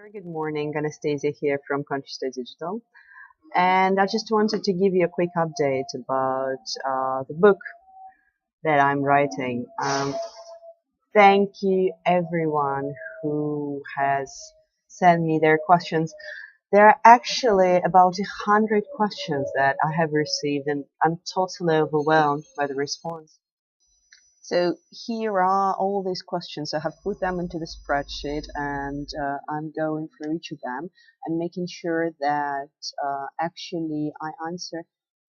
Very good morning, Anastasia here from Conscious Digital, and I just wanted to give you a quick update about the book that I'm writing. Thank you everyone who has sent me their questions. There are actually about 100 questions that I have received, and I'm totally overwhelmed by the response. So here are all these questions. I have put them into the spreadsheet, and I'm going through each of them and making sure that actually I answer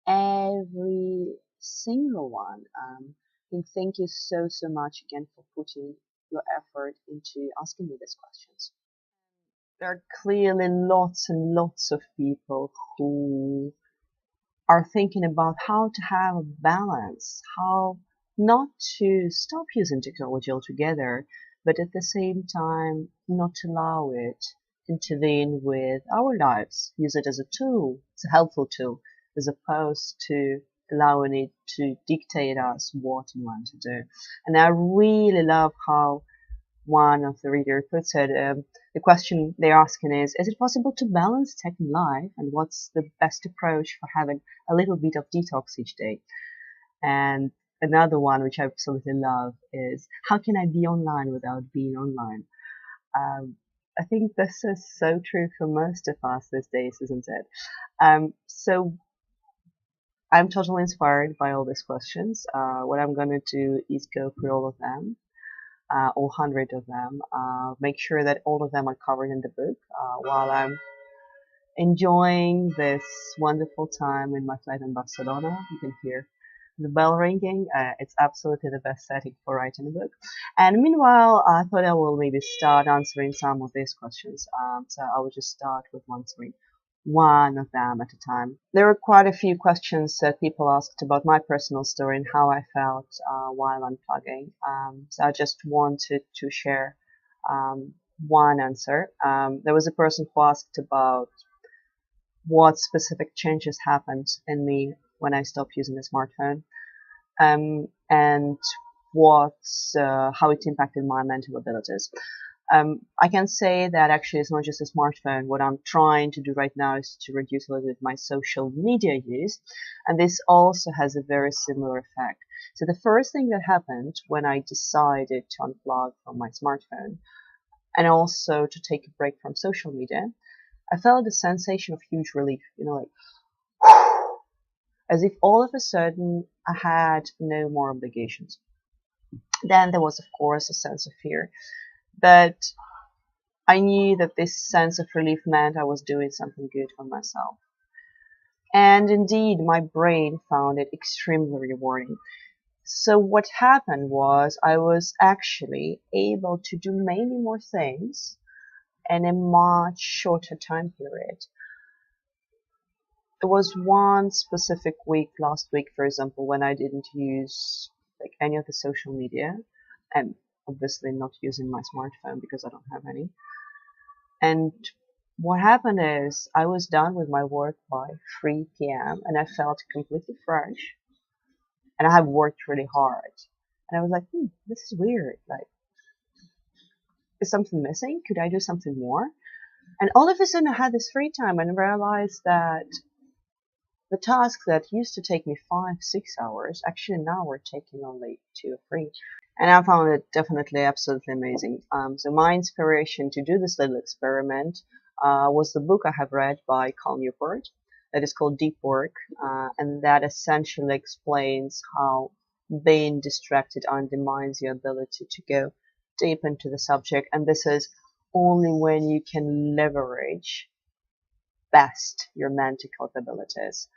every single one. And thank you so much again for putting your effort into asking me these questions. There are clearly lots and lots of people who are thinking about how to have a balance, how not to stop using technology altogether, but at the same time not allow it to intervene with our lives. Use it as a tool, it's a helpful tool, as opposed to allowing it to dictate us what and when to do. And I really love how one of the reader puts it. The question they're asking is it possible to balance tech and life? And what's the best approach for having a little bit of detox each day? And another one, which I absolutely love, is how can I be online without being online? I think this is so true for most of us these days, isn't it? So I'm totally inspired by all these questions. What I'm going to do is go through all of them, all 100 of them, make sure that all of them are covered in the book while I'm enjoying this wonderful time in my flat in Barcelona. You can hear the bell ringing. It's absolutely the best setting for writing a book. And meanwhile, I thought I will maybe start answering some of these questions. So I will just start with answering one of them at a time. There were quite a few questions that people asked about my personal story and how I felt while unplugging. So I just wanted to share one answer. There was a person who asked about what specific changes happened in me when I stopped using the smartphone, and how it impacted my mental abilities. I can say that actually it's not just a smartphone. What I'm trying to do right now is to reduce a little bit my social media use, and this also has a very similar effect. So the first thing that happened when I decided to unplug from my smartphone and also to take a break from social media, I felt a sensation of huge relief, like as if all of a sudden I had no more obligations. Then there was, of course, a sense of fear, but I knew that this sense of relief meant I was doing something good for myself. And indeed, my brain found it extremely rewarding. So what happened was I was actually able to do many more things in a much shorter time period. There was one specific week, last week, for example, when I didn't use like any of the social media, and obviously not using my smartphone because I don't have any. And what happened is I was done with my work by 3 p.m. and I felt completely fresh, and I have worked really hard. And I was like, this is weird. Like, is something missing? Could I do something more? And all of a sudden I had this free time and realized that the tasks that used to take me 5-6 hours actually now were taking only 2 or 3. And I found it definitely absolutely amazing. So my inspiration to do this little experiment was the book I have read by Cal Newport that is called Deep Work, and that essentially explains how being distracted undermines your ability to go deep into the subject. And this is only when you can leverage best your mental capabilities.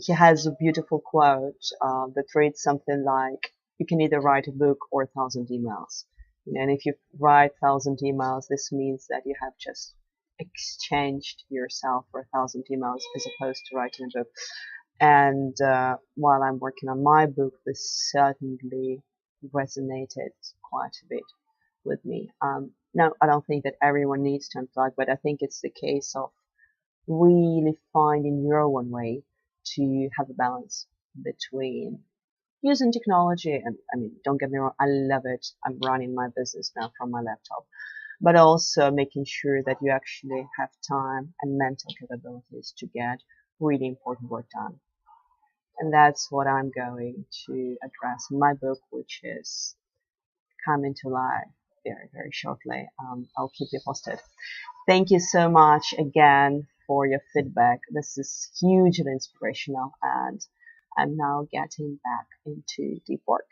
He has a beautiful quote that reads something like, you can either write a book or 1,000 emails. And if you write 1,000 emails, this means that you have just exchanged yourself for 1,000 emails as opposed to writing a book. And while I'm working on my book, this certainly resonated quite a bit with me. Now, I don't think that everyone needs to unplug, but I think it's the case of really finding your own way to have a balance between using technology. And I mean, don't get me wrong, I love it. I'm running my business now from my laptop. but also making sure that you actually have time and mental capabilities to get really important work done. And that's what I'm going to address in my book, which is coming to life very, very shortly. I'll keep you posted. Thank you so much again for your feedback. This is hugely inspirational, and I'm now getting back into deep work.